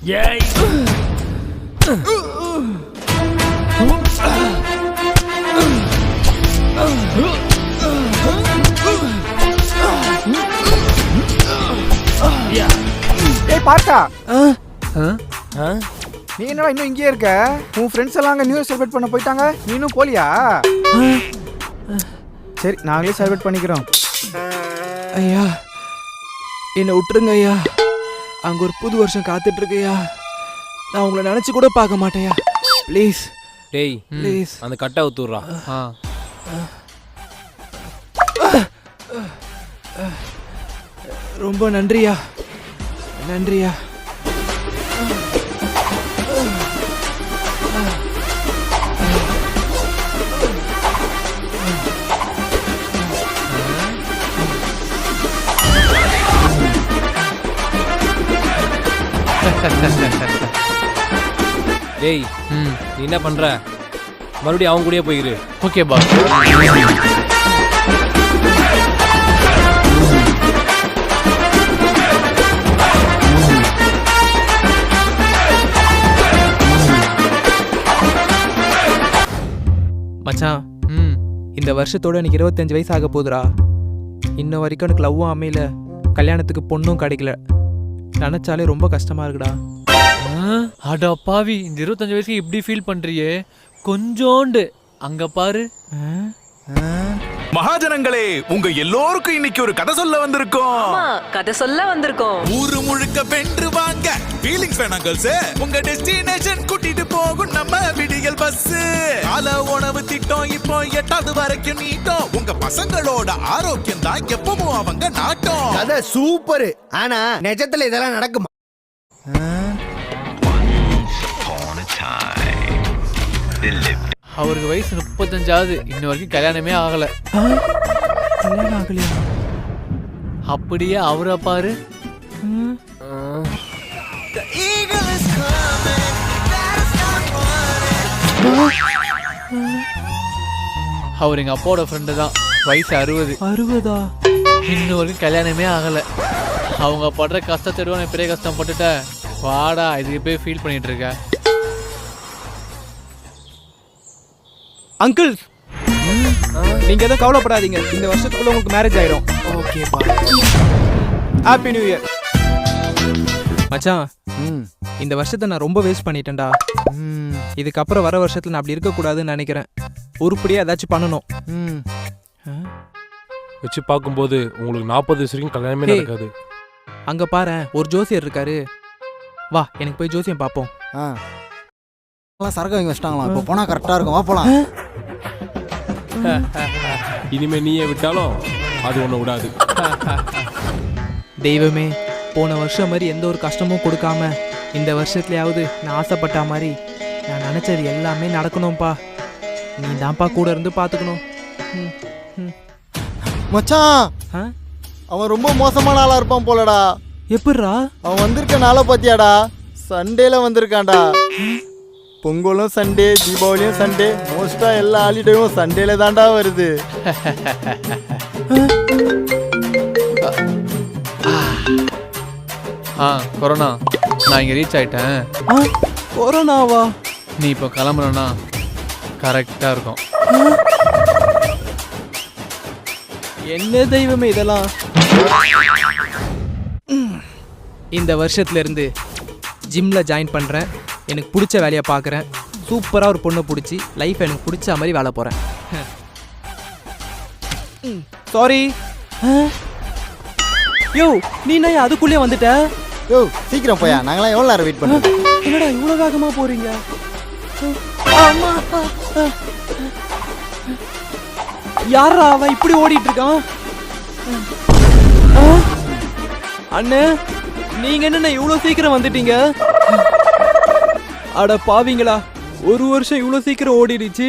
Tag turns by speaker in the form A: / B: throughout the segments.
A: ஏய்
B: ஏய் பார்த்தா
A: ஆ
B: நீ என்னடா இன்னும் இங்கேயே இருக்க? உன் ஃப்ரெண்ட்ஸ் எல்லாம் அங்கே நியூ இயர் செலிப்ரேட் பண்ண போயிட்டாங்க, நீ இன்னும் போலியா? சரி நாங்களே செலிப்ரேட் பண்ணிக்கிறோம்.
C: ஐயா என்னை விட்டுருங்க ஐயா. அங்கே ஒரு புது வருஷம் காத்துட்டு இருக்கையா. நான் உங்களை நினச்சி கூட பார்க்க மாட்டேயா. ப்ளீஸ்
A: டேய்
C: ப்ளீஸ்.
A: அந்த கட்டை ஊத்துறா.
C: ரொம்ப நன்றியா, நன்றியா.
A: டேய் நீ என்ன பண்ற? மறுபடியும் அவங்க கூடயே போயிரு.
D: Okay boss.
C: மச்சான் இந்த வருஷத்தோட எனக்கு 25 வயசு ஆக போகுதுடா. இன்ன வரைக்கும் எனக்கு லவ்வும் அமையல, கல்யாணத்துக்கு பொண்ணும் கிடைக்கல. நினைச்சாலே ரொம்ப கஷ்டமா இருக்குடா.
D: அடா பாவி, இந்த 25 வயசுக்கு இப்படி ஃபீல் பண்றியே? கொஞ்சோண்டு அங்க பாரு.
E: மகாஜனங்களே, உங்க எல்லோருக்கும் இன்னைக்கு ஒரு கதை சொல்ல வந்திருக்கோம்.
F: கதை சொல்ல வந்திருக்கோம்.
E: ஊரு முழுக்க வென்று வாங்க ஃபீலிங்ஸ் வேணாங்கல்ஸ். உங்க டெஸ்டினேஷன் கூட்டிட்டு போகும் நம்ம விடியல் பஸ். கால உணவு திட்டம் இப்போ 8வது வரைக்கும் நீட்டும். உங்க பசங்களோட ஆரோக்கியம் தான் எப்பவும் அவங்க நாட்டம்.
G: கதை சூப்பர். ஆனா நிஜத்துல இதெல்லாம் நடக்குமா?
D: அவருக்கு வயசு 35ஆகுது, இன்ன வரைக்கும் கல்யாணமே ஆகல.
C: கல்யாணம் ஆகலையா?
D: அப்படியே அவரை பாரு. அவர் எங்க அப்பாவோட ஃப்ரெண்டு தான். வயசு 60.
C: 60ஆ?
D: இன்ன வரைக்கும் கல்யாணமே ஆகல. அவங்க படுற கஷ்டத்தை நான் பெரிய கஷ்டம் பட்டுட்ட. வாடா, இதுக்கு போய் ஃபீல் பண்ணிட்டு இருக்க.
C: அங்கிள் நீங்க எதுவும் கவலைப்படாதீங்க, இந்த வருஷத்துக்குள்ள உங்களுக்கு மேரேஜ் ஆயிடும்.
D: ஓகேப்பா.
C: Happy new year. மச்சான் இந்த வருஷத்தை நான் ரொம்ப வேஸ்ட் பண்ணிட்டேன்டா. இதுக்கப்புறம் வர வருஷத்துல நான் அப்படி இருக்கக்கூடாதுன்னு நினைக்கிறேன். உருப்படியா ஏதாச்சும் பண்ணணும்.
A: வச்சு பார்க்கும்போது உங்களுக்கு 40 வயசு வரைக்கும் கல்யாணமே நடக்காது.
C: அங்க பாரு, ஒரு ஜோசியர் இருக்காரு. வா எனக்கு போய் ஜோசியம் பார்ப்போம்.
G: சரக்கு வாங்கி வச்சிட்டாங்களா? இப்போ போனா கரெக்டா இருக்கும். வா போலாம்.
A: இனிமே நீயே விட்டாலும் அது ஒண்ணு விடாது.
C: தெய்வமே, போன வருஷம் மாதிரி எந்த ஒரு கஷ்டமும் கொடுக்காம இந்த வருஷத்துலயாவது நான் ஆசைப்பட்ட மாதிரி நான் நினைச்சது எல்லாமே நடக்கணும்ப்பா. நீ தான்ப்பா கூட இருந்து பாத்துக்கணும்.
G: மச்சான், அவன் ரொம்ப மோசமான ஆளா இருப்பான் போலடா.
C: எப்படிரா?
G: அவன் வந்திருக்க நாளை பாத்தியாடா? சண்டேல வந்திருக்கான்டா. பொங்கலும் சண்டே, தீபாவளியும் சண்டே, மோஸ்டா எல்லா ஹாலிடேயும் சண்டேல தான்டா வருது.
D: கொரோனா, நான் இங்க ரீச் ஆயிட்டேன்.
C: கொரோனாவா?
D: நீ இப்போ கிளம்புறனா கரெக்டா இருக்கும்.
C: என்ன தெய்வமே இதெல்லாம்? இந்த வருஷத்துல இருந்து ஜிம்ல ஜாயின் பண்றேன். எனக்கு பிடிச்ச வேலையை பார்க்குறேன். சூப்பராக ஒரு பொண்ணை பிடிச்சி லைஃப் எனக்கு பிடிச்ச மாதிரி வேலை போகிறேன். சாரி. யோ நீ என்ன அதுக்குள்ளே வந்துட்ட?
G: யோ சீக்கிரம் போயா, நாங்களாம் எவ்வளோ நேரம் வெயிட் பண்ணுறோம்?
C: என்னடா இவ்வளோ வேகமாக போறீங்க? யாரா அவன் இப்படி ஓடிட்டு இருக்கான்? அண்ணே நீங்க என்ன இவ்வளோ சீக்கிரம் வந்துட்டீங்க? அட பாவீங்களா, ஒரு வருஷம் இவ்வளோ சீக்கிரம் ஓடிடுச்சு.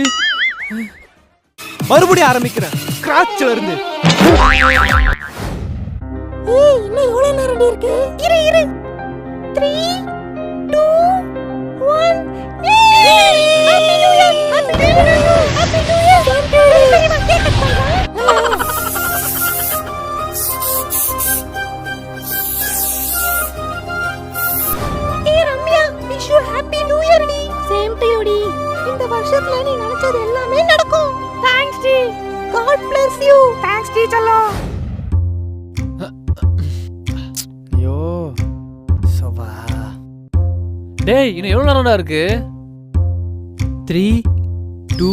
C: மறுபடியும் ஆரம்பிக்கிறேன் ஸ்கிராட்ச்ல இருந்து.
H: இன்னும் எவ்வளவு நேரம் இருக்கு? இரு 3 2 1. Happy new year. Happy new year. Happy new year. Ramya வருஷத்துல நீ நினைச்சது எல்லாமே நடக்கும். தேங்க்ஸ் டி. God bless you. தேங்க்ஸ் டி செல்லம்.
B: ஐயோ சோபா.
D: டேய் இன்னும் எவ்வளவு நேரம்டா இருக்கு?
C: 3 2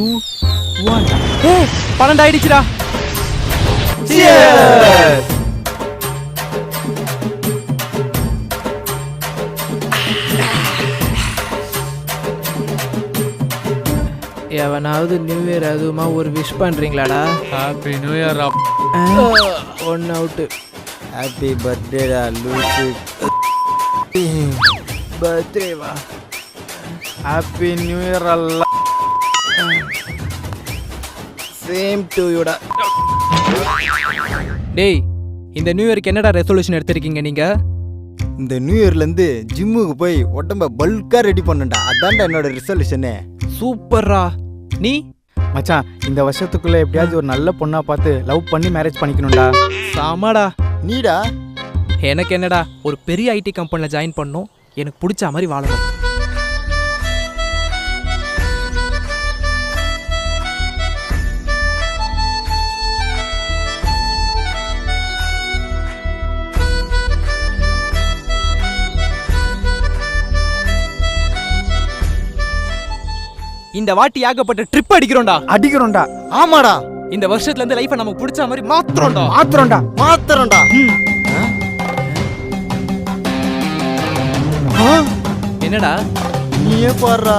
C: 1 ஏய் 12 ஆயிடுச்சுடா. எவனாவது நியூ இயர் அதுமா ஒரு விஷ் பண்றீங்களாடா?
D: Happy new year.
C: One out.
G: Happy பர்த்டேடா லூசு.
C: பர்த்டே வா.
B: ஹாப்பி நியூ இயர் அல்ல.
G: சேம் டு யூடா.
C: டேய் இந்த நியூ இயருக்கு என்னடா ரெசல்யூஷன் எடுத்திருக்கீங்க நீங்க?
G: இந்த நியூ இயர்லேருந்து ஜிம்முக்கு போய் உடம்ப பல்காக ரெடி பண்ணண்டா. அதான்டா என்னோட ரிசல்யூஷனே.
C: சூப்பர்ரா. நீ?
B: மச்சான் இந்த வருஷத்துக்குள்ள எப்படியாவது ஒரு நல்ல பொண்ணா பார்த்து லவ் பண்ணி மேரேஜ் பண்ணிக்கணும்டா.
C: சாமாடா.
G: நீடா?
C: எனக்கு என்னடா ஒரு பெரிய ஐடி கம்பெனியில் ஜாயின் பண்ணணும், எனக்கு பிடிச்ச மாதிரி வாழணும். இந்த வாட்டி ஏகப்பட்ட ட்ரிப் அடிக்கிறோம்டா.
B: அடிக்கிறோம்டா.
G: ஆமாடா.
C: இந்த வருஷத்துல இருந்து லைஃபை நமக்கு பிடிச்ச மாதிரி மாத்துறோம்டா.
G: மாத்திரம்டா.
C: என்னடா
G: நீயே பாடுறா.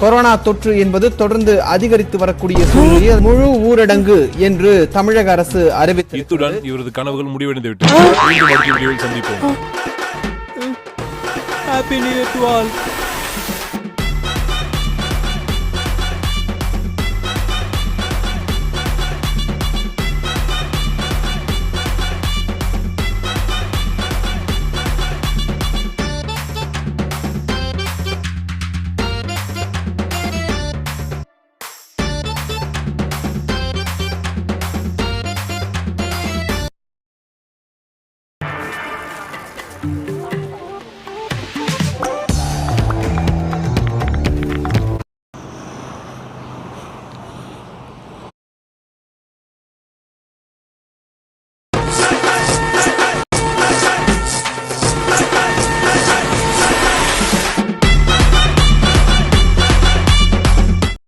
F: கொரோனா தொற்று என்பது தொடர்ந்து அதிகரித்து வரக்கூடிய சூழ்நிலையில் முழு ஊரடங்கு என்று தமிழக அரசு அறிவித்து
I: இத்துடன் இவரது கனவுகள் முடிவடைந்து விட்டது. மீண்டும் அடுத்த வீடியோவில் சந்திப்போம்.
C: Happy new year to all.